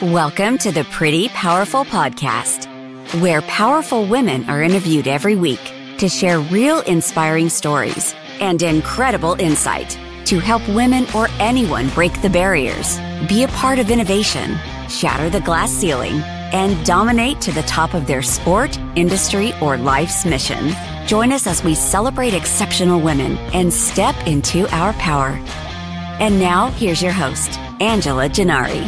Welcome to the Pretty Powerful Podcast, where powerful women are interviewed every week to share real inspiring stories and incredible insight to help women or anyone break the barriers, be a part of innovation, shatter the glass ceiling, and dominate to the top of their sport, industry, or life's mission. Join us as we celebrate exceptional women and step into our power. And now, here's your host, Angela Gennari.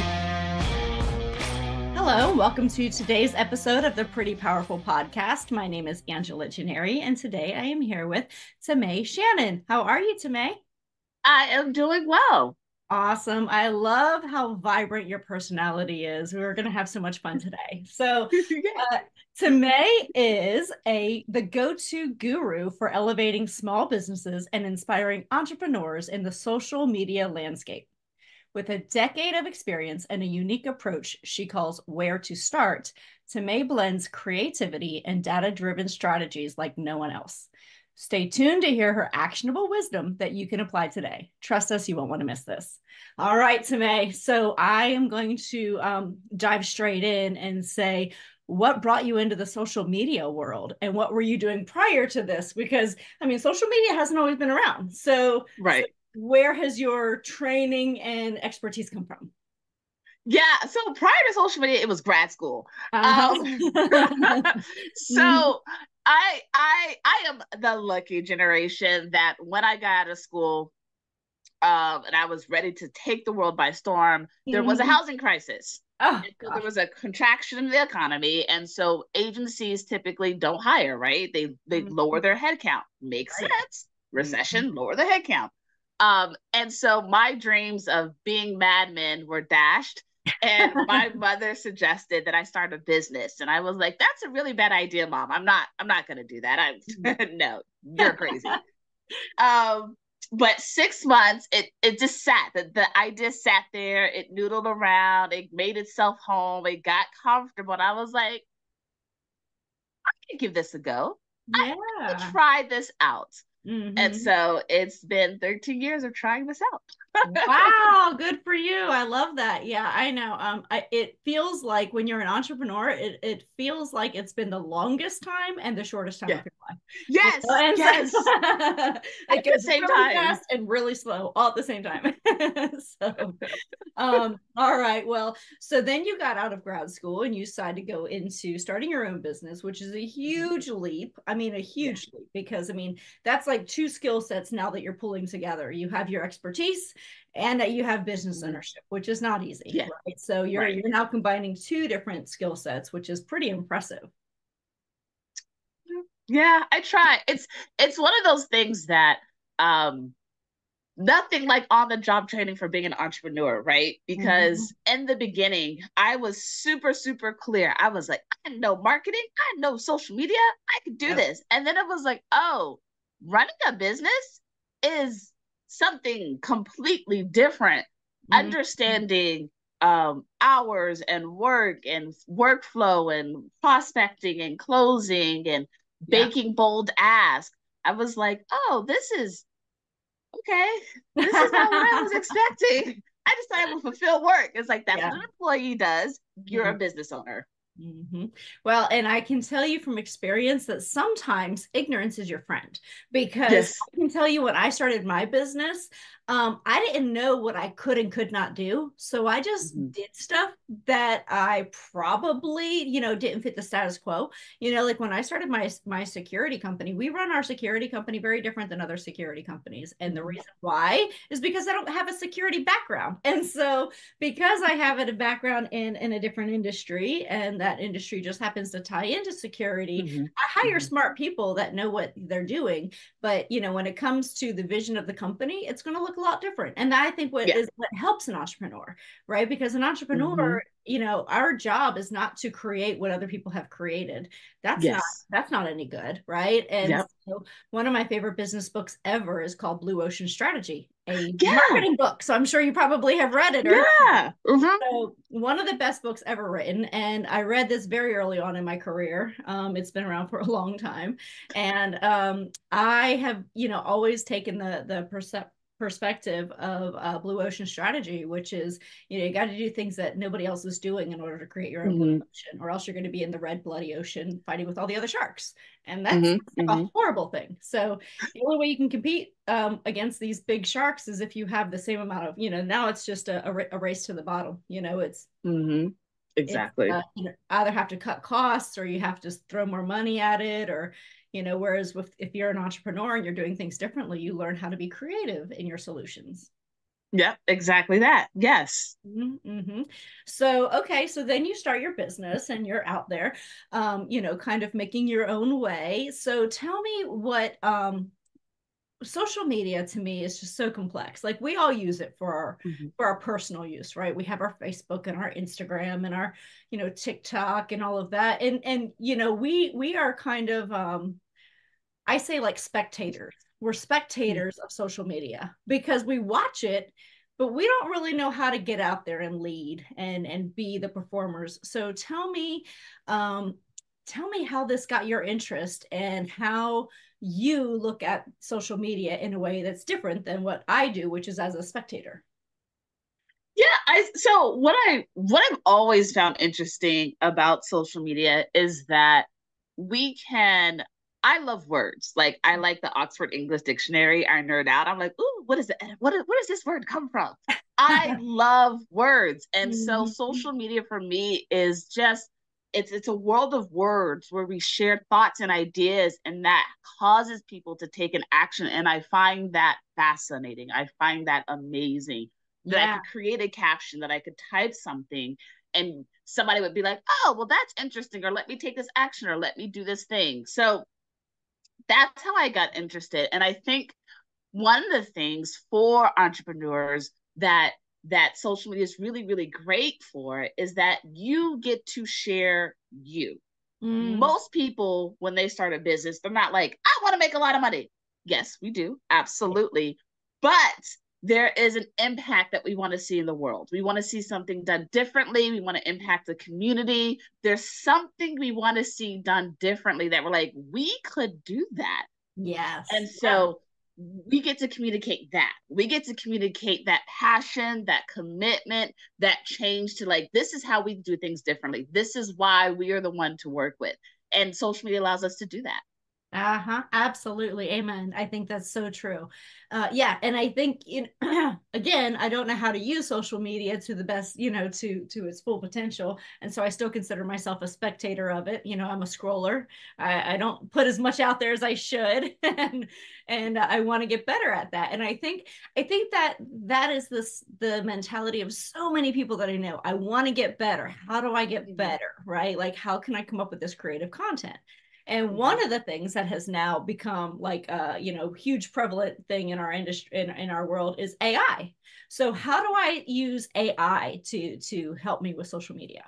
Hello, welcome to today's episode of the Pretty Powerful Podcast. My name is Angela Gennari, and today I am here with Tamay Shannon. How are you, Tamay? I am doing well. Awesome. I love how vibrant your personality is. We're going to have so much fun today. So Tamay is the go-to guru for elevating small businesses and inspiring entrepreneurs in the social media landscape. With a decade of experience and a unique approach she calls Where to Start, Tamay blends creativity and data-driven strategies like no one else. Stay tuned to hear her actionable wisdom that you can apply today. Trust us, you won't want to miss this. All right, Tamay. So I am going to dive straight in and say, what brought you into the social media world and what were you doing prior to this? Because, I mean, social media hasn't always been around. Right. So where has your training and expertise come from? Yeah, so prior to social media, it was grad school. So I am the lucky generation that when I got out of school, and I was ready to take the world by storm, there was a housing crisis. Oh, so there was a contraction in the economy, and so agencies typically don't hire, right? They lower their headcount. Makes sense. Recession, lower the headcount. And so my dreams of being Mad Men were dashed. And my mother suggested that I start a business. And I was like, that's a really bad idea, Mom. I'm not gonna do that. No, you're crazy. But 6 months, it just sat. The idea sat there, it noodled around, it made itself home, it got comfortable. And I was like, I can give this a go. Yeah. I can try this out. And so it's been 13 years of trying this out. Wow, good for you. I love that. Yeah, I know. It feels like when you're an entrepreneur, it feels like it's been the longest time and the shortest time of your life. Yes, yes. It goes same really time. Fast and really slow all at the same time. So, all right. Well, so then you got out of grad school and you decided to go into starting your own business, which is a huge leap. I mean, a huge leap because that's like two skill sets now that you're pulling together. You have your expertise and that you have business ownership, which is not easy, right? So you're now combining two different skill sets, which is pretty impressive. Yeah, I try. It's one of those things that nothing like on the job training for being an entrepreneur, right? Because in the beginning, I was super, super clear. I was like, I know marketing, I know social media, I could do this. And then it was like, oh, running a business is something completely different. Understanding hours and work and workflow and prospecting and closing and baking bold asks. I was like, oh, this is okay. This is not what I was expecting. I just thought I would fulfill work. It's like that's what an employee does. You're a business owner. Well, and I can tell you from experience that sometimes ignorance is your friend, because I can tell you when I started my business, I didn't know what I could and could not do. So I just did stuff that I probably, didn't fit the status quo. Like when I started my security company, we run our security company very different than other security companies. And the reason why is because I don't have a security background. And so because I have a background in a different industry, and that industry just happens to tie into security, I hire smart people that know what they're doing. But, when it comes to the vision of the company, it's going to look a lot different. And I think what helps an entrepreneur, right? Because an entrepreneur, our job is not to create what other people have created. That's not any good, right? And so one of my favorite business books ever is called Blue Ocean Strategy, a marketing book. So I'm sure you probably have read it. So one of the best books ever written. And I read this very early on in my career. It's been around for a long time. And I have, always taken the perspective of blue ocean strategy, which is, you got to do things that nobody else is doing in order to create your own blue ocean, or else you're going to be in the red bloody ocean fighting with all the other sharks, and that's a horrible thing. So the only way you can compete against these big sharks is if you have the same amount of, now it's just a race to the bottom. It's exactly. You either have to cut costs, or you have to throw more money at it, or whereas if you're an entrepreneur and you're doing things differently, you learn how to be creative in your solutions. Yep, exactly that. Yes. So, okay, so then you start your business and you're out there, kind of making your own way. So tell me what, social media to me is just so complex. Like, we all use it for our personal use, right? We have our Facebook and our Instagram and our, TikTok and all of that. And we are kind of, I say, like, spectators. We're spectators of social media because we watch it, but we don't really know how to get out there and lead and be the performers. So tell me how this got your interest and how you look at social media in a way that's different than what I do, which is as a spectator. Yeah, so what I've always found interesting about social media is that I love words. Like, I like the Oxford English Dictionary. I nerd out. I'm like, ooh, what is it? Where does this word come from? I love words. And so social media for me is just, it's a world of words where we share thoughts and ideas, and that causes people to take an action. And I find that fascinating. I find that amazing. That I could create a caption, that I could type something, and somebody would be like, oh, well, that's interesting, or let me take this action, or let me do this thing. So that's how I got interested. And I think one of the things for entrepreneurs that social media is really, really great for is that you get to share you. Most people, when they start a business, they're not like, I want to make a lot of money. Yes, we do. Absolutely. But there is an impact that we want to see in the world. We want to see something done differently. We want to impact the community. There's something we want to see done differently that we're like, we could do that. Yes. And so we get to communicate that. We get to communicate that passion, that commitment, that change to, like, this is how we do things differently. This is why we are the one to work with. And social media allows us to do that. Absolutely. Amen. I think that's so true. Yeah. And I think, again, I don't know how to use social media to the best, to its full potential. And so I still consider myself a spectator of it. I'm a scroller. I don't put as much out there as I should. And I want to get better at that. And I think that is the mentality of so many people that I know. I want to get better. How do I get better? Right? Like, how can I come up with this creative content? And one of the things that has now become like a huge prevalent thing in our industry, in our world, is AI. So how do I use AI to help me with social media?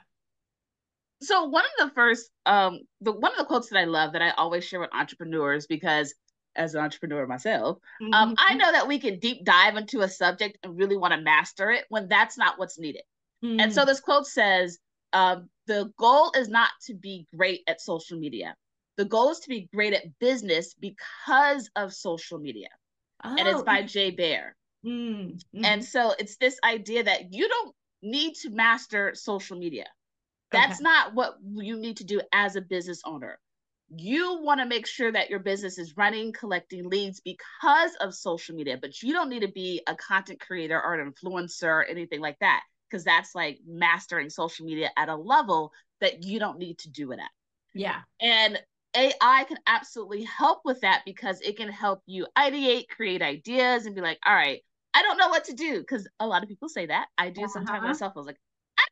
So one of the first, one of the quotes that I love, that I always share with entrepreneurs, because as an entrepreneur myself, I know that we can deep dive into a subject and really want to master it when that's not what's needed. And so this quote says, the goal is not to be great at social media. The goal is to be great at business because of social media. And it's by Jay Baer. And so it's this idea that you don't need to master social media. That's not what you need to do as a business owner. You want to make sure that your business is running, collecting leads because of social media, but you don't need to be a content creator or an influencer or anything like that, because that's like mastering social media at a level that you don't need to do it at. Yeah. And AI can absolutely help with that, because it can help you ideate, create ideas, and be like, all right, I don't know what to do. Because a lot of people say that. I do sometimes myself. I was like, I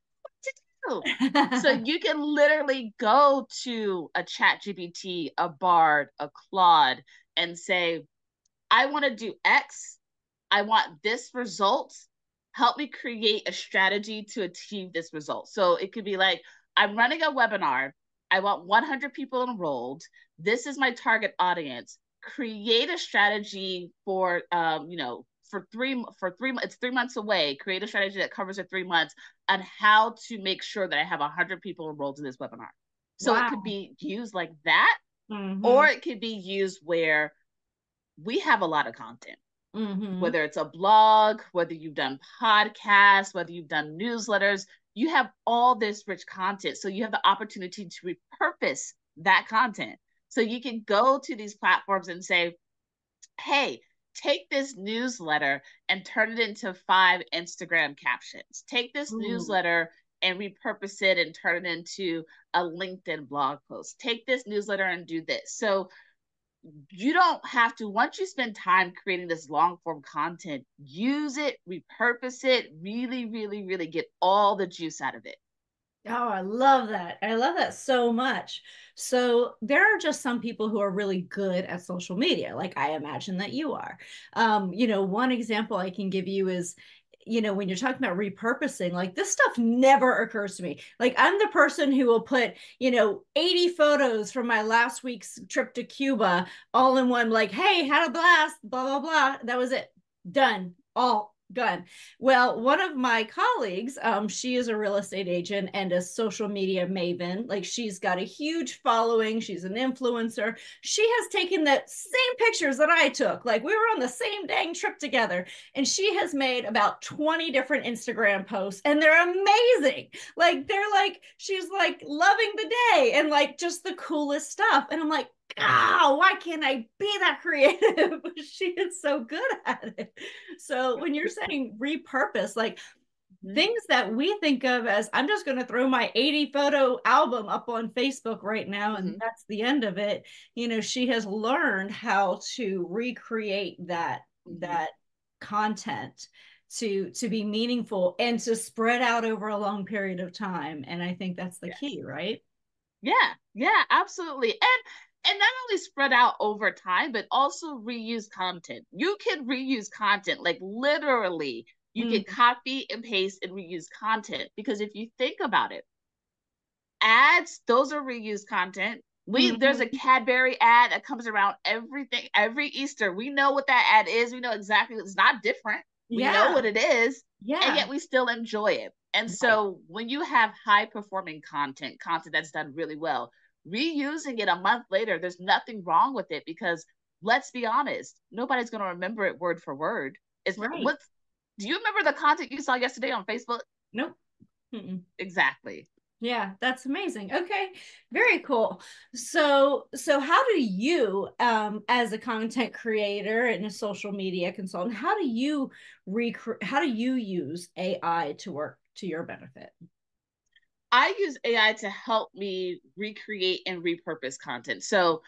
don't know what to do. So you can literally go to a ChatGPT, a Bard, a Claude, and say, I want to do X. I want this result. Help me create a strategy to achieve this result. So it could be like, I'm running a webinar. I want 100 people enrolled. This is my target audience. Create a strategy for, for three, it's 3 months away. Create a strategy that covers the 3 months on how to make sure that I have 100 people enrolled in this webinar. So it could be used like that, or it could be used where we have a lot of content. Mm-hmm. Whether it's a blog, whether you've done podcasts, whether you've done newsletters, you have all this rich content. So you have the opportunity to repurpose that content. So you can go to these platforms and say, hey, take this newsletter and turn it into 5 Instagram captions. Take this Ooh. newsletter and repurpose it and turn it into a LinkedIn blog post. Take this newsletter and do this. So you don't have to, once you spend time creating this long form content, use it, repurpose it, really, really, really get all the juice out of it. Oh, I love that. I love that so much. So there are just some people who are really good at social media, like I imagine that you are. One example I can give you is, when you're talking about repurposing, like this stuff never occurs to me. Like I'm the person who will put, 80 photos from my last week's trip to Cuba all in one, like, hey, had a blast, blah, blah, blah. That was it. Done. All done. Well, one of my colleagues, she is a real estate agent and a social media maven. Like she's got a huge following. She's an influencer. She has taken the same pictures that I took. Like we were on the same dang trip together. And she has made about 20 different Instagram posts and they're amazing. Like they're like, she's like loving the day and like just the coolest stuff. And I'm like, why can't I be that creative? She is so good at it. So when you're saying repurpose, like things that we think of as I'm just going to throw my 80 photo album up on Facebook right now and that's the end of it. She has learned how to recreate that content to be meaningful and to spread out over a long period of time. And I think that's the key, right? Yeah, absolutely. And not only spread out over time, but also reuse content. You can reuse content, like literally, you can copy and paste and reuse content. Because if you think about it, ads, those are reused content. There's a Cadbury ad that comes around every Easter. We know what that ad is. We know exactly, it's not different. We know what it is, and yet we still enjoy it. And so when you have high performing content that's done really well, reusing it a month later, there's nothing wrong with it, because let's be honest, nobody's going to remember it word for word. Do you remember the content you saw yesterday on Facebook? Nope. Exactly. Yeah, that's amazing. Okay, very cool. So how do you, as a content creator and a social media consultant, how do you use AI to work to your benefit? I use AI to help me recreate and repurpose content. So,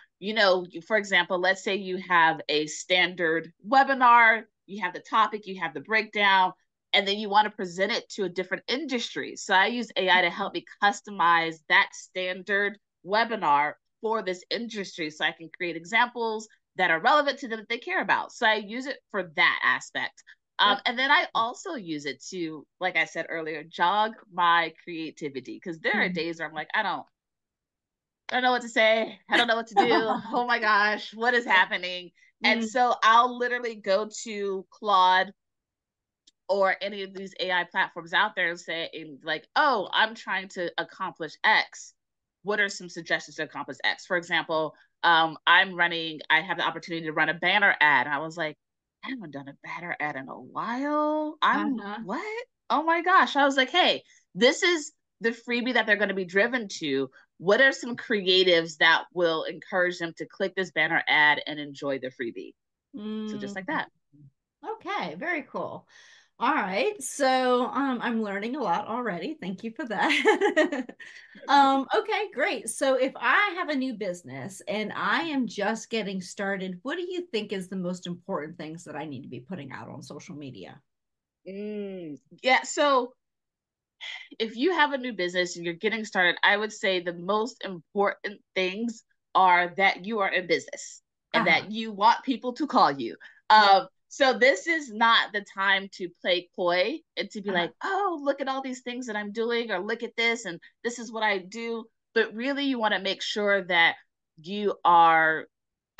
for example, let's say you have a standard webinar, you have the topic, you have the breakdown, and then you want to present it to a different industry. So I use AI to help me customize that standard webinar for this industry so I can create examples that are relevant to them that they care about. So I use it for that aspect. And then I also use it to, like I said earlier, jog my creativity, because there are days where I'm like, I don't know what to say. I don't know what to do. Oh my gosh, what is happening? And so I'll literally go to Claude or any of these AI platforms out there and say, like, oh, I'm trying to accomplish X. What are some suggestions to accomplish X? For example, I have the opportunity to run a banner ad. And I was like, I haven't done a banner ad in a while. What? Oh my gosh. I was like, hey, this is the freebie that they're going to be driven to. What are some creatives that will encourage them to click this banner ad and enjoy the freebie? So just like that. Okay, very cool. All right. So I'm learning a lot already. Thank you for that. Okay, great. So if I have a new business and I am just getting started, what do you think is the most important things that I need to be putting out on social media? Yeah. So if you have a new business and you're getting started, I would say the most important things are that you are in business and that you want people to call you. So this is not the time to play coy and to be like, oh, look at all these things that I'm doing, or look at this and this is what I do. But really, you want to make sure that you are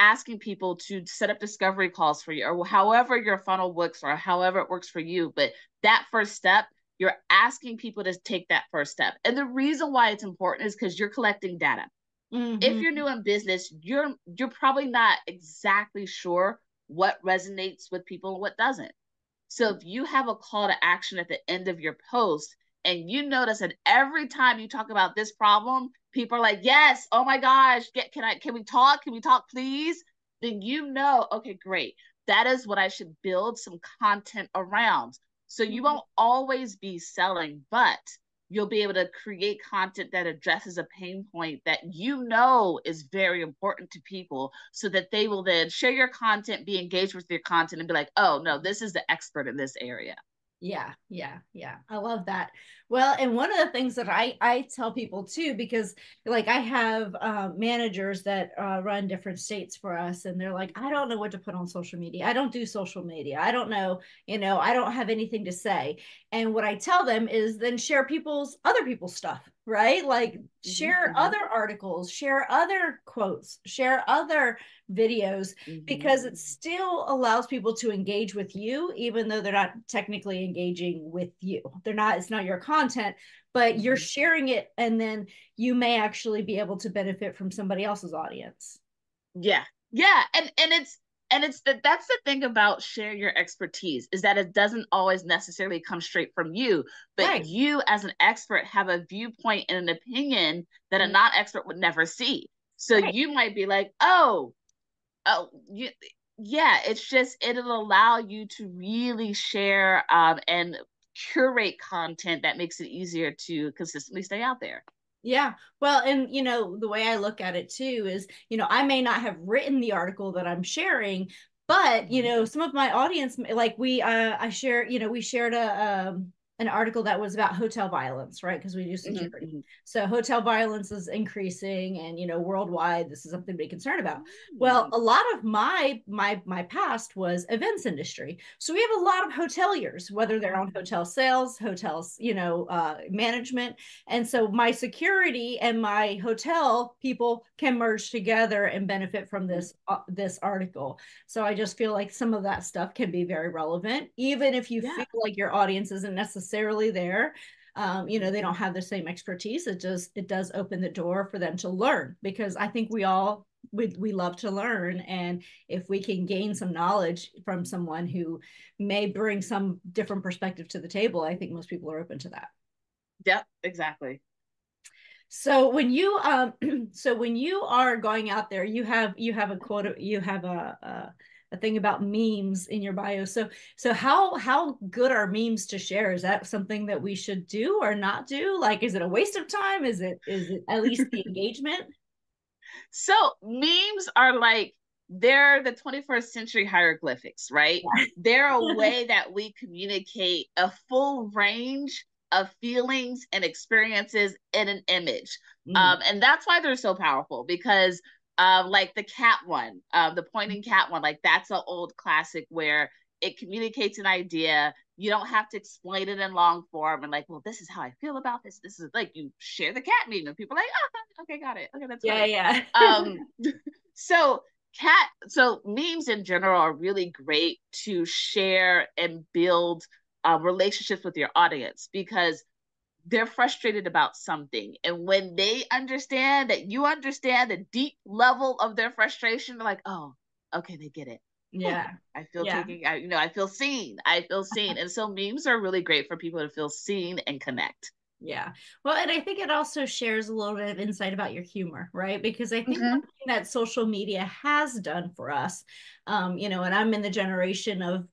asking people to set up discovery calls for you, or however your funnel works, or however it works for you. But that first step, you're asking people to take that first step. And the reason why it's important is because you're collecting data. If you're new in business, you're probably not exactly sure what resonates with people and what doesn't. So if you have a call to action at the end of your post and you notice that every time you talk about this problem, people are like, yes, oh my gosh, can we talk? Can we talk, please? Then you know, okay, great. That is what I should build some content around. So you won't always be selling, but you'll be able to create content that addresses a pain point that you know is very important to people so that they will then share your content, be engaged with your content, and be like, oh, no, this is the expert in this area. Yeah, yeah, yeah. I love that. Well, and one of the things that I tell people too, because like I have managers that run different states for us, and they're like, I don't know what to put on social media. I don't do social media. I don't know, I don't have anything to say. And what I tell them is then share other people's stuff, right? Like share other articles, share other quotes, share other videos, because it still allows people to engage with you, even though they're not technically engaging with you. It's not your content, but you're sharing it, and then you may actually be able to benefit from somebody else's audience. Yeah. That's the thing about share your expertise, is that it doesn't always necessarily come straight from you, but right. You as an expert have a viewpoint and an opinion that a non-expert would never see. So right. You might be like, it's just, it'll allow you to really share and curate content that makes it easier to consistently stay out there. Yeah. Well, and the way I look at it too is, I may not have written the article that I'm sharing, but some of my audience, like we shared an article that was about hotel violence, right? Because we do security. Mm-hmm. So hotel violence is increasing, and worldwide, this is something to be concerned about. Mm-hmm. Well, a lot of my past was events industry. So we have a lot of hoteliers, whether they're on hotel sales, hotels, management. And so my security and my hotel people can merge together and benefit from this article. So I just feel like some of that stuff can be very relevant, even if you feel like your audience isn't necessarily there. They don't have the same expertise. It does open the door for them to learn, because I think we love to learn, and if we can gain some knowledge from someone who may bring some different perspective to the table, I think most people are open to that. Yep, exactly. So when you are going out there, you have a quote, you have a thing about memes in your bio. So how good are memes to share? Is that something that we should do or not do? Like, is it a waste of time? Is it at least the engagement? So memes are like, they're the 21st century hieroglyphics, right? They're a way that we communicate a full range of feelings and experiences in an image. And that's why they're so powerful, because like the cat one, the pointing cat one, like that's an old classic where it communicates an idea. You don't have to explain it in long form and like, well, this is how I feel about this. This is like, you share the cat meme and people are like, oh, okay, got it. Okay, that's great. Yeah. So memes in general are really great to share and build relationships with your audience, because they're frustrated about something. And when they understand that you understand the deep level of their frustration, they're like, oh, okay, they get it. Yeah. I feel I feel seen. And so memes are really great for people to feel seen and connect. Yeah. Well, and I think it also shares a little bit of insight about your humor, right? Because I think one thing that social media has done for us, and I'm in the generation of,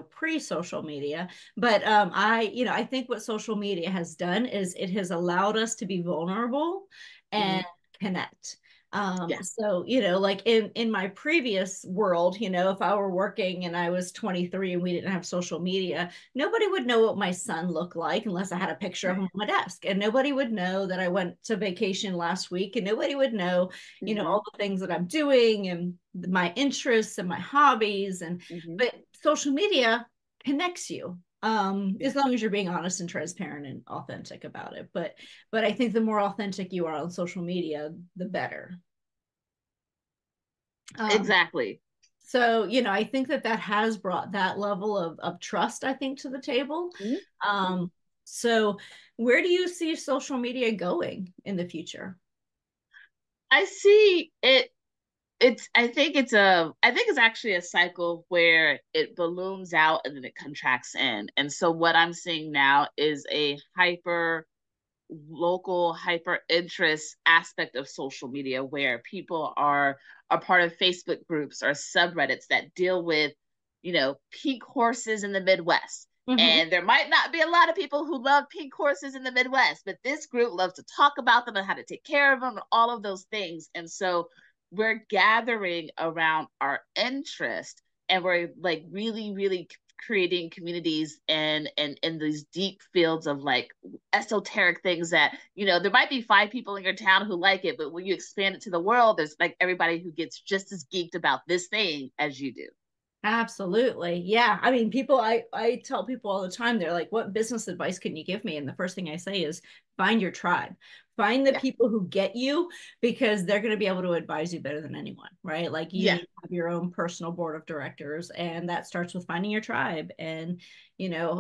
pre-social media, but I think what social media has done is it has allowed us to be vulnerable and connect. So, like in my previous world, if I were working and I was 23 and we didn't have social media, nobody would know what my son looked like unless I had a picture of him on my desk. And nobody would know that I went to vacation last week, and nobody would know, all the things that I'm doing and my interests and my hobbies. But social media connects you. As long as you're being honest and transparent and authentic about it. But I think the more authentic you are on social media, the better. Exactly. So, I think that has brought that level of trust, I think, to the table. So where do you see social media going in the future? I see it I think it's actually a cycle where it balloons out and then it contracts in. And so what I'm seeing now is a hyper local hyper interest aspect of social media where people are a part of Facebook groups or subreddits that deal with, pink horses in the Midwest. And there might not be a lot of people who love pink horses in the Midwest, but this group loves to talk about them and how to take care of them and all of those things. And so we're gathering around our interest, and we're like really, really creating communities and in these deep fields of like esoteric things that, there might be 5 people in your town who like it, but when you expand it to the world, there's like everybody who gets just as geeked about this thing as you do. Absolutely. Yeah. I mean, I tell people all the time, they're like, what business advice can you give me? And the first thing I say is find your tribe, find the people who get you, because they're going to be able to advise you better than anyone, right? Like you need to have your own personal board of directors, and that starts with finding your tribe and,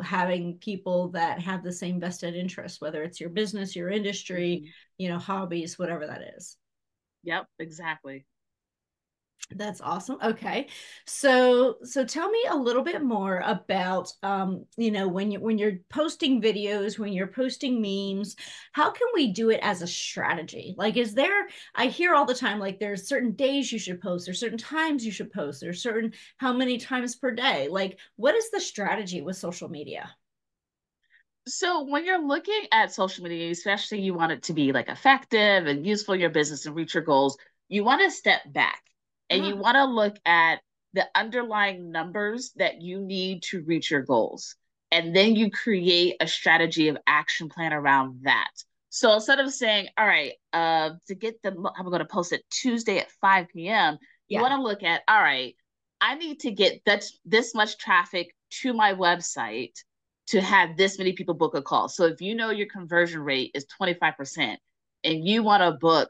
having people that have the same vested interest, whether it's your business, your industry, hobbies, whatever that is. Yep, exactly. That's awesome. Okay. So tell me a little bit more about when you're posting videos, when you're posting memes, how can we do it as a strategy? Like, I hear all the time, like there's certain days you should post, there's certain times you should post, there's certain how many times per day. Like, what is the strategy with social media? So when you're looking at social media, especially you want it to be like effective and useful in your business and reach your goals, you want to step back and you want to look at the underlying numbers that you need to reach your goals. And then you create a strategy of action plan around that. So instead of saying, all right, I'm going to post it Tuesday at 5 p.m., you want to look at, all right, I need to get this much traffic to my website to have this many people book a call. So if you know your conversion rate is 25% and you want to book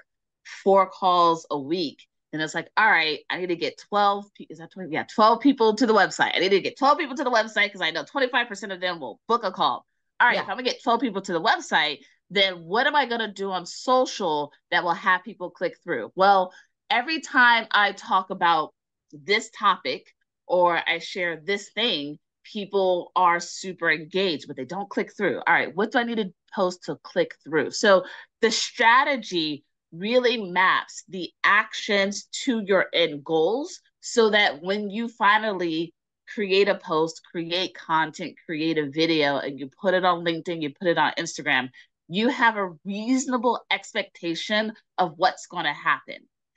4 calls a week, then it's like, all right, I need to get 12, is that 20? Yeah, 12 people to the website. I need to get 12 people to the website because I know 25% of them will book a call. All right, if I'm gonna get 12 people to the website, then what am I gonna do on social that will have people click through? Well, every time I talk about this topic or I share this thing, people are super engaged, but they don't click through. All right, what do I need to post to click through? So the strategy really maps the actions to your end goals so that when you finally create a post, create content, create a video, and you put it on LinkedIn, you put it on Instagram, you have a reasonable expectation of what's going to happen.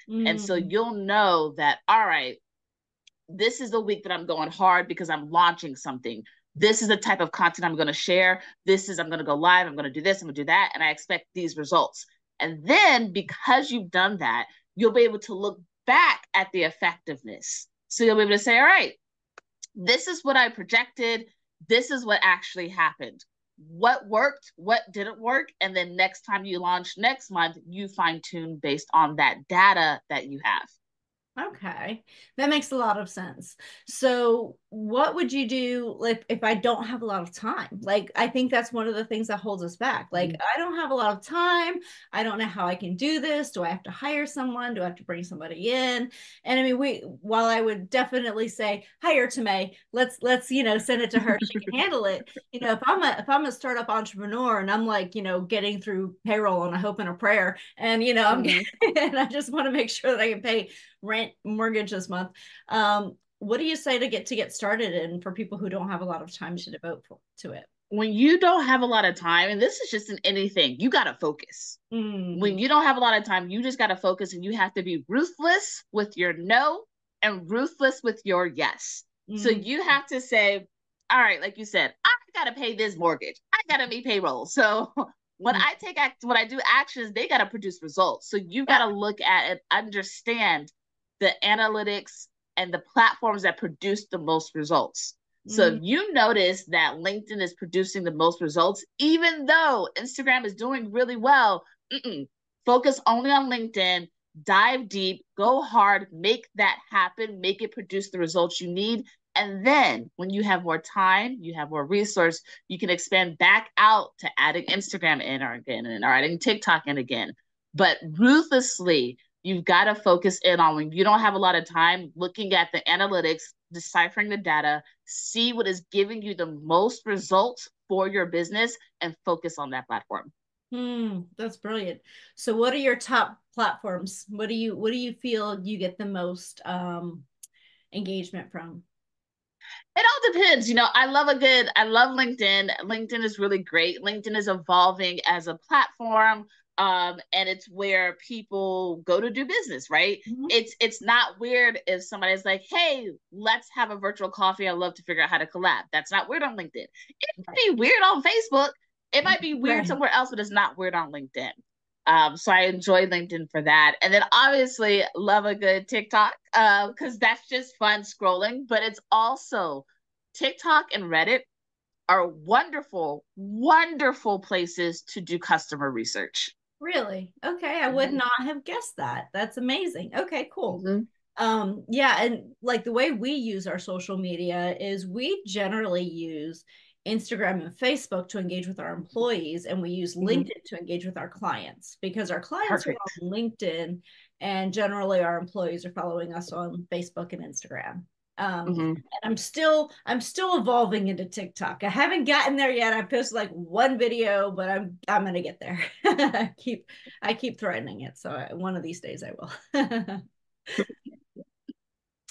And so you'll know that, all right, this is the week that I'm going hard because I'm launching something. This is the type of content I'm going to share. I'm going to go live. I'm going to do this. I'm going to do that. And I expect these results. And then because you've done that, you'll be able to look back at the effectiveness. So you'll be able to say, all right, this is what I projected. This is what actually happened. What worked? What didn't work? And then next time you launch next month, you fine tune based on that data that you have. Okay, that makes a lot of sense. So what would you do if I don't have a lot of time? Like, I think that's one of the things that holds us back. Like, I don't have a lot of time. I don't know how I can do this. Do I have to hire someone? Do I have to bring somebody in? And I mean, while I would definitely say hire Tamay, let's send it to her. She can handle it. If I'm a startup entrepreneur and I'm like, getting through payroll on a hope and a prayer, and and I just want to make sure that I can pay rent, mortgage this month. What do you say to get started and for people who don't have a lot of time to devote to it? When you don't have a lot of time, and this is just in anything, you got to focus. When you don't have a lot of time, you just got to focus, and you have to be ruthless with your no and ruthless with your yes. So you have to say, all right, like you said, I got to pay this mortgage. I got to meet payroll. So when I do actions, they got to produce results. So you got to look at and understand the analytics and the platforms that produce the most results. So if you notice that LinkedIn is producing the most results, even though Instagram is doing really well, focus only on LinkedIn, dive deep, go hard, make that happen, make it produce the results you need. And then when you have more time, you have more resource, you can expand back out to adding Instagram in or again, or adding TikTok in again. But ruthlessly You've got to focus in on when you don't have a lot of time looking at the analytics, deciphering the data, see what is giving you the most results for your business and focus on that platform. That's brilliant. So what are your top platforms? What do you feel you get the most engagement from? It all depends. I love LinkedIn. LinkedIn is really great. LinkedIn is evolving as a platform. And it's where people go to do business, right? Mm-hmm. It's not weird if somebody's like, hey, let's have a virtual coffee. I'd love to figure out how to collab. That's not weird on LinkedIn. It might be weird on Facebook. It might be weird somewhere else, but it's not weird on LinkedIn. So I enjoy LinkedIn for that. And then obviously love a good TikTok because that's just fun scrolling, but it's also TikTok and Reddit are wonderful, wonderful places to do customer research. Really? Okay. I would not have guessed that. That's amazing. Okay, cool. Yeah, and like the way we use our social media is we generally use Instagram and Facebook to engage with our employees, and we use LinkedIn to engage with our clients because our clients are on LinkedIn, and generally our employees are following us on Facebook and Instagram. And I'm still evolving into TikTok. I haven't gotten there yet. I posted like one video, but I'm gonna get there. I keep threatening it, so one of these days I will.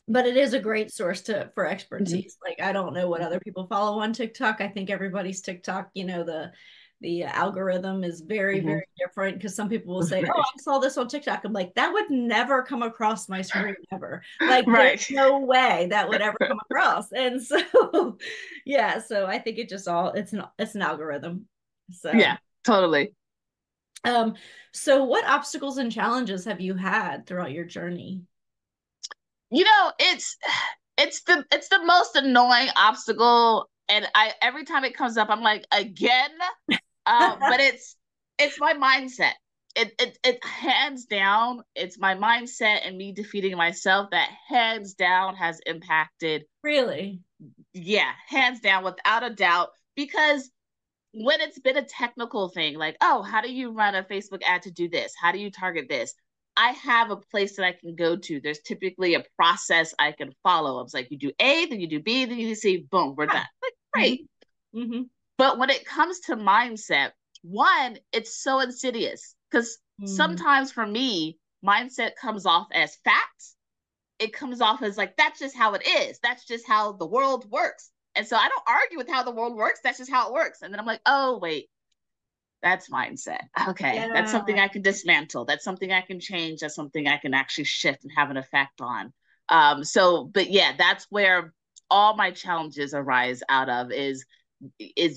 But it is a great source for expertise. Like I don't know what other people follow on TikTok. I think everybody's TikTok, the algorithm is very, very different because some people will say, oh, I saw this on TikTok. I'm like, that would never come across my screen ever. Like there's no way that would ever come across. And so yeah, so I think it's an algorithm. So yeah, totally. So what obstacles and challenges have you had throughout your journey? It's the most annoying obstacle, and every time it comes up, I'm like, again. But it's my mindset. It hands down, it's my mindset and me defeating myself that hands down has impacted. Really? Yeah, hands down, without a doubt. Because when it's been a technical thing, like, oh, how do you run a Facebook ad to do this? How do you target this? I have a place that I can go to. There's typically a process I can follow. I was like, you do A, then you do B, then you do C, boom, we're done. Like, great. But when it comes to mindset, one, it's so insidious because sometimes for me, mindset comes off as facts. It comes off as like, that's just how it is. That's just how the world works. And so I don't argue with how the world works. That's just how it works. And then I'm like, oh, wait. That's mindset. Okay. Yeah. That's something I can dismantle. That's something I can change. That's something I can actually shift and have an effect on. But yeah, that's where all my challenges arise out of is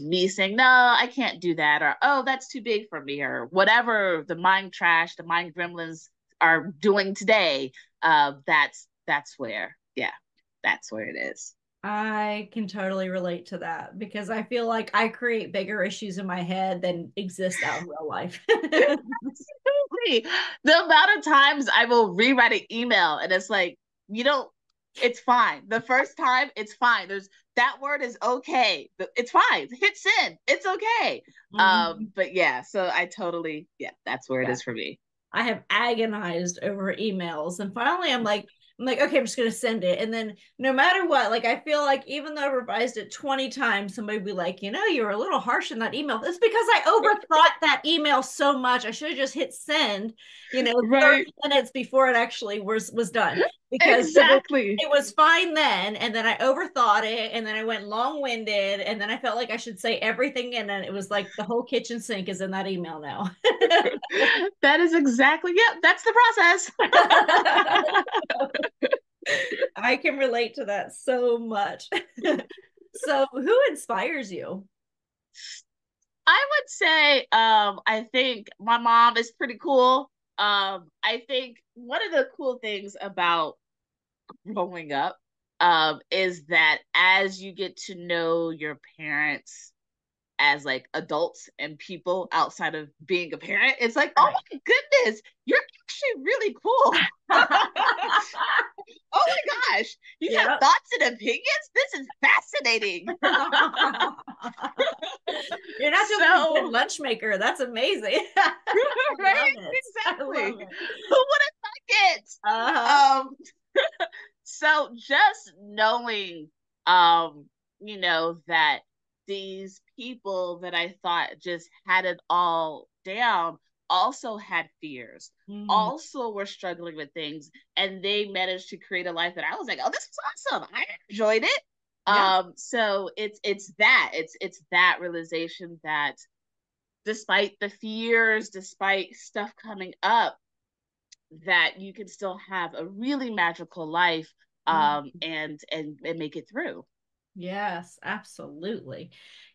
me saying, no, I can't do that. Or, oh, that's too big for me, or whatever the mind gremlins are doing today. That's where it is. I can totally relate to that because I feel like I create bigger issues in my head than exist out in real life. Absolutely. The amount of times I will rewrite an email and it's like, it's fine. The first time, it's fine. That word is okay. It's fine. Hit send. It's okay. But yeah, so that's where it is for me. I have agonized over emails, and finally I'm like, okay, I'm just going to send it. And then no matter what, like, I feel like even though I revised it 20 times, somebody would be like, you were a little harsh in that email. It's because I overthought that email so much. I should have just hit send, 30 minutes before it actually was done. Because exactly. It was fine then. And then I overthought it. And then I went long-winded. And then I felt like I should say everything. And then it was like the whole kitchen sink is in that email now. That is exactly, that's the process. I can relate to that so much. So who inspires you? I would say, I think my mom is pretty cool. I think one of the cool things about growing up is that as you get to know your parents as like adults and people outside of being a parent, it's like, oh my goodness, you're actually really cool. Oh my gosh, you have thoughts and opinions? This is fascinating. You're not just a good lunch maker. That's amazing. Right? Exactly. Who would have thought it. Um, so just knowing, that these people that I thought just had it all down also had fears, also were struggling with things, and they managed to create a life that I was like, oh, this is awesome. I enjoyed it. Yeah. So it's that realization that despite the fears, despite stuff coming up, that you can still have a really magical life, and make it through. Yes, absolutely.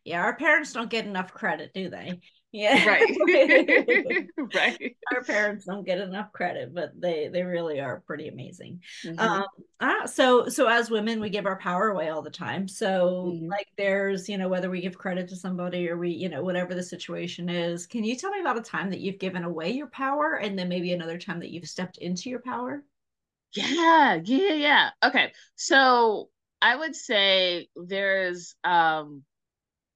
Yeah, our parents don't get enough credit, do they? Yeah. Right. Right. Our parents don't get enough credit, but they really are pretty amazing. Mm-hmm. So as women, we give our power away all the time. So Mm-hmm. like there's, whether we give credit to somebody or we, whatever the situation is, can you tell me about a time that you've given away your power and then maybe another time that you've stepped into your power? Yeah. Okay. So I would say there's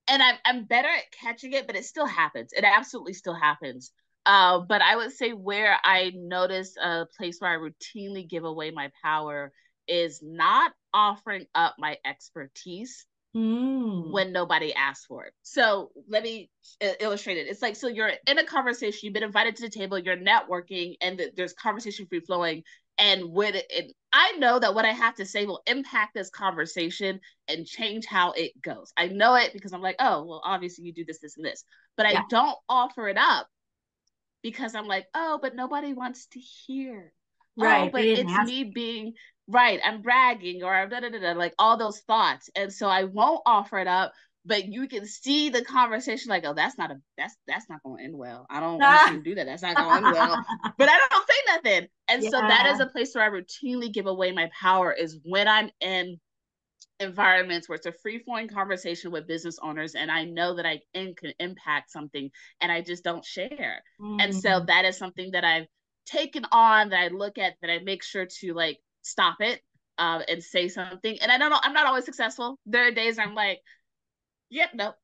and I'm better at catching it, but it still happens. It absolutely still happens. But I would say where I notice a place where I routinely give away my power is not offering up my expertise when nobody asks for it. So let me illustrate it. It's like, so you're in a conversation, you've been invited to the table, you're networking, and there's conversation free flowing. And I know that what I have to say will impact this conversation and change how it goes. I know it because I'm like, oh, well, obviously you do this, this, and this. But I don't offer it up because I'm like, oh, but nobody wants to hear. Right. Oh, but it's me being right. I'm bragging or I'm like all those thoughts. And so I won't offer it up, but you can see the conversation like, oh, that's not going to end well. I don't want to see him do that. That's not going to end well. But I don't say nothing. And so that is a place where I routinely give away my power, is when I'm in environments where it's a free flowing conversation with business owners and I know that I can impact something and I just don't share. And so that is something that I've taken on, that I look at, that I make sure to like stop it, and say something. And I don't know, I'm not always successful. There are days I'm like, yep, nope.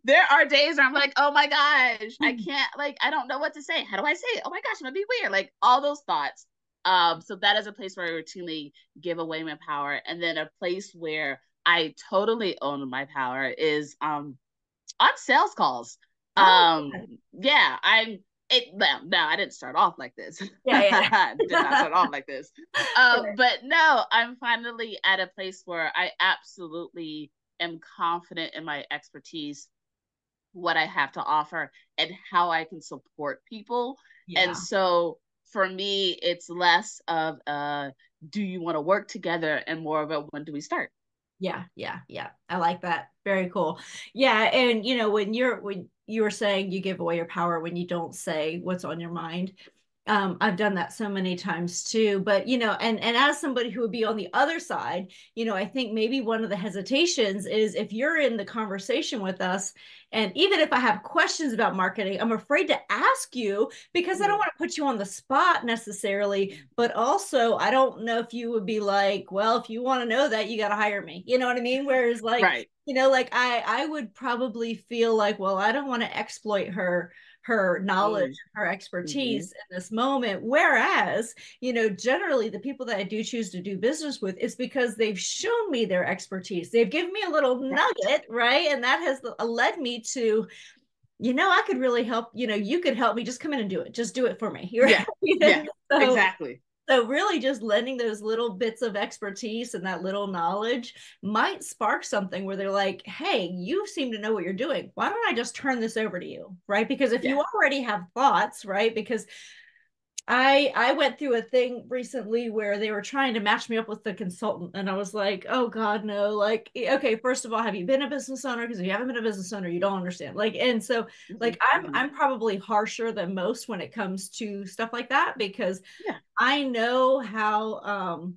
There are days where I'm like, oh my gosh, I can't, like, I don't know what to say. How do I say it? Oh my gosh, I'm gonna be weird. Like all those thoughts. So that is a place where I routinely give away my power. And then a place where I totally own my power is on sales calls. Yeah, no, I didn't start off like this. I did not start off like this. But no, I'm finally at a place where I absolutely am confident in my expertise, what I have to offer, and how I can support people. And so for me, it's less of do you want to work together, and more of a when do we start? Yeah. I like that. Very cool. Yeah. And when you were saying you give away your power when you don't say what's on your mind, I've done that so many times too. But and as somebody who would be on the other side, I think maybe one of the hesitations is if you're in the conversation with us, and even if I have questions about marketing, I'm afraid to ask you because I don't want to put you on the spot necessarily. But also, I don't know if you would be like, well, if you want to know that, you got to hire me. You know what I mean? Whereas, like, right. Like I would probably feel like, well, I don't want to exploit her knowledge, her expertise in this moment. Whereas, generally the people that I do choose to do business with is because they've shown me their expertise. They've given me a little nugget, right? And that has led me to, I could really help, you could help me. Just come in and do it. Just do it for me. Right? Yeah, exactly. So really just lending those little bits of expertise and that little knowledge might spark something where they're like, hey, you seem to know what you're doing. Why don't I just turn this over to you? Right. Because if you already have thoughts, right? Because I went through a thing recently where they were trying to match me up with the consultant, and I was like, oh God, no. Like, okay, first of all, have you been a business owner? Because if you haven't been a business owner, you don't understand. Like, and so like I'm probably harsher than most when it comes to stuff like that, because I know how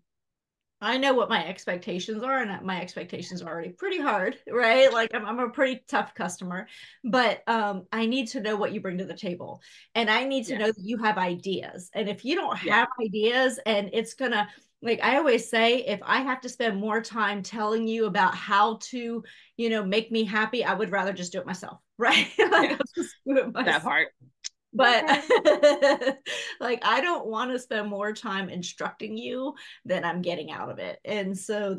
I know what my expectations are, and my expectations are already pretty hard, right? Like I'm a pretty tough customer, but I need to know what you bring to the table, and I need to know that you have ideas. And if you don't have ideas, and it's gonna, like I always say, if I have to spend more time telling you about how to, make me happy, I would rather just do it myself, right? Like I'll just do it myself. That part. But like, I don't want to spend more time instructing you than I'm getting out of it. And so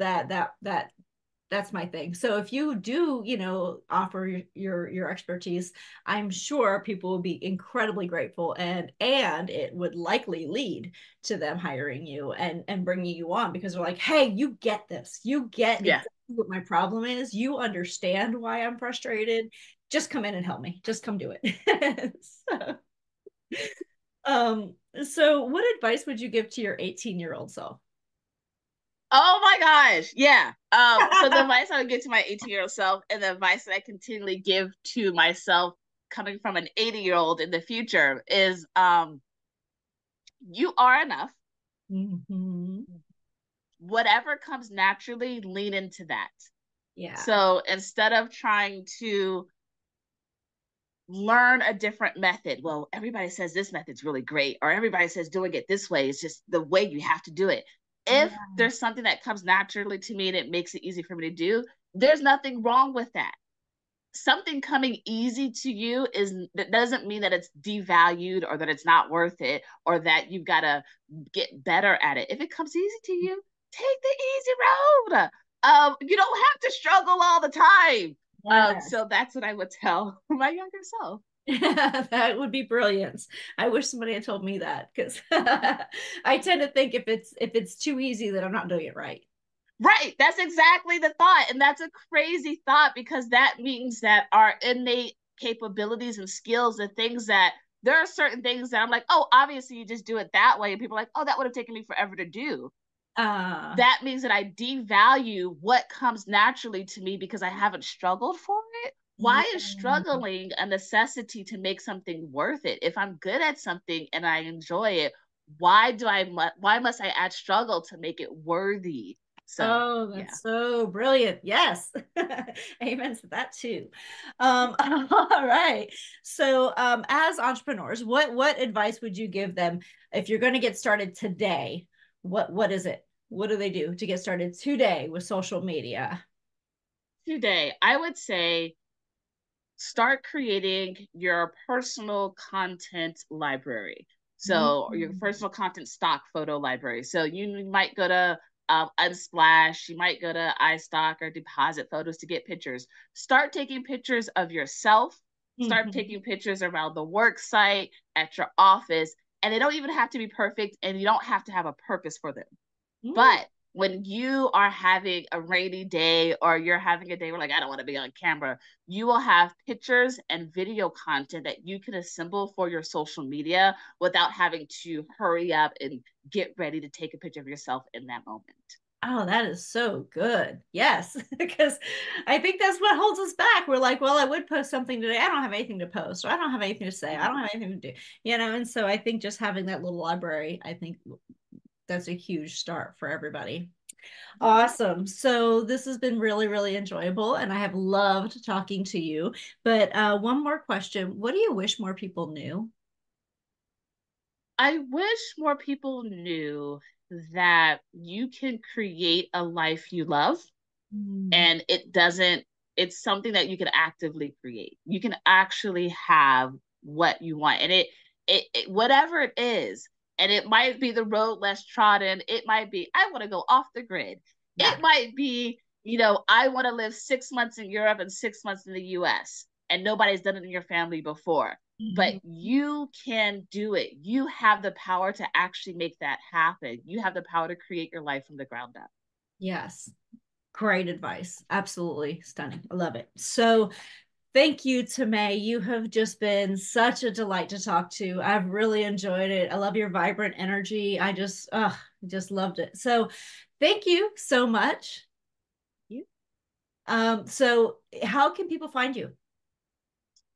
that's my thing. So if you do, offer your expertise, I'm sure people will be incredibly grateful, and it would likely lead to them hiring you and bringing you on, because they're like, hey, you get this. You get exactly what my problem is. You understand why I'm frustrated. Just come in and help me. Just come do it. so, so what advice would you give to your 18-year-old self? Oh my gosh. Yeah. So the advice I would give to my 18-year-old self, and the advice that I continually give to myself coming from an 80-year-old in the future, is you are enough. Mm-hmm. Whatever comes naturally, lean into that. Yeah. So instead of trying to learn a different method, well, everybody says this method's really great, or everybody says doing it this way is just the way you have to do it. If there's something that comes naturally to me and it makes it easy for me to do, there's nothing wrong with that. Something coming easy to you that doesn't mean that it's devalued, or that it's not worth it, or that you've got to get better at it. If it comes easy to you, take the easy road. You don't have to struggle all the time. Yes. So that's what I would tell my younger self. That would be brilliant. I wish somebody had told me that, because I tend to think if it's too easy, that I'm not doing it right. Right. That's exactly the thought. And that's a crazy thought, because that means that our innate capabilities and skills, the things that there are certain things that I'm like, oh, obviously you just do it that way. And people are like, oh, that would have taken me forever to do. That means that I devalue what comes naturally to me because I haven't struggled for it. Why is struggling a necessity to make something worth it? If I'm good at something and I enjoy it, why must I add struggle to make it worthy? So that's so brilliant. Yes. Amen to that too. All right. So as entrepreneurs, what advice would you give them if you're going to get started today? What is it? What do they do to get started today with social media? Today, I would say start creating your personal content library. So your personal content stock photo library. So you might go to Unsplash, you might go to iStock or Deposit Photos to get pictures. Start taking pictures of yourself. Start taking pictures around the work site, at your office, and they don't even have to be perfect, and you don't have to have a purpose for them. But when you are having a rainy day, or you're having a day where like, I don't want to be on camera, you will have pictures and video content that you can assemble for your social media without having to hurry up and get ready to take a picture of yourself in that moment. Oh, that is so good. Yes, because I think that's what holds us back. We're like, well, I would post something today. I don't have anything to post, or I don't have anything to say. I don't have anything to do, and so I think just having that little library, I think that's a huge start for everybody. Awesome. So this has been really, really enjoyable, and I have loved talking to you. But one more question. What do you wish more people knew? I wish more people knew that you can create a life you love, and it's something that you can actively create. You can actually have what you want, and it whatever it is. And it might be the road less trodden. It might be, I want to go off the grid. Yeah. It might be, I want to live 6 months in Europe and 6 months in the US, and nobody's done it in your family before. But you can do it. You have the power to actually make that happen. You have the power to create your life from the ground up. Yes. Great advice. Absolutely stunning. I love it. So thank you, Tamay. You have just been such a delight to talk to. I've really enjoyed it. I love your vibrant energy. I just loved it. So thank you so much. So how can people find you?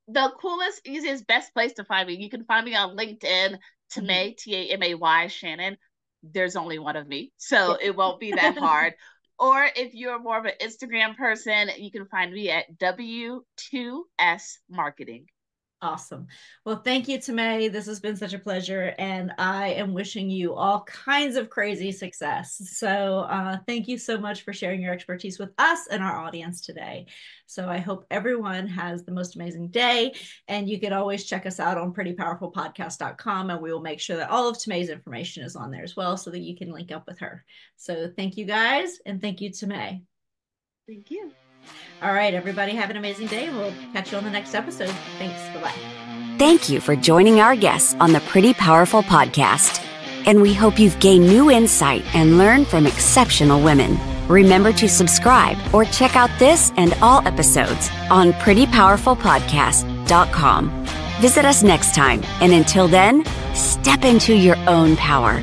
The coolest, easiest, best place to find me. You can find me on LinkedIn, Tamay, Tamay, Shannon. There's only one of me, so it won't be that hard. Or if you're more of an Instagram person, you can find me at W2S Marketing. Awesome. Well, thank you, Tamay. This has been such a pleasure, and I am wishing you all kinds of crazy success. So thank you so much for sharing your expertise with us and our audience today. So I hope everyone has the most amazing day, and you can always check us out on prettypowerfulpodcast.com, and we will make sure that all of Tamay's information is on there as well so that you can link up with her. So thank you guys, and thank you, Tamay. Thank you. All right, everybody, have an amazing day. We'll catch you on the next episode. Thanks. Bye-bye. Thank you for joining our guests on the Pretty Powerful Podcast. And we hope you've gained new insight and learned from exceptional women. Remember to subscribe or check out this and all episodes on prettypowerfulpodcast.com. Visit us next time. And until then, step into your own power.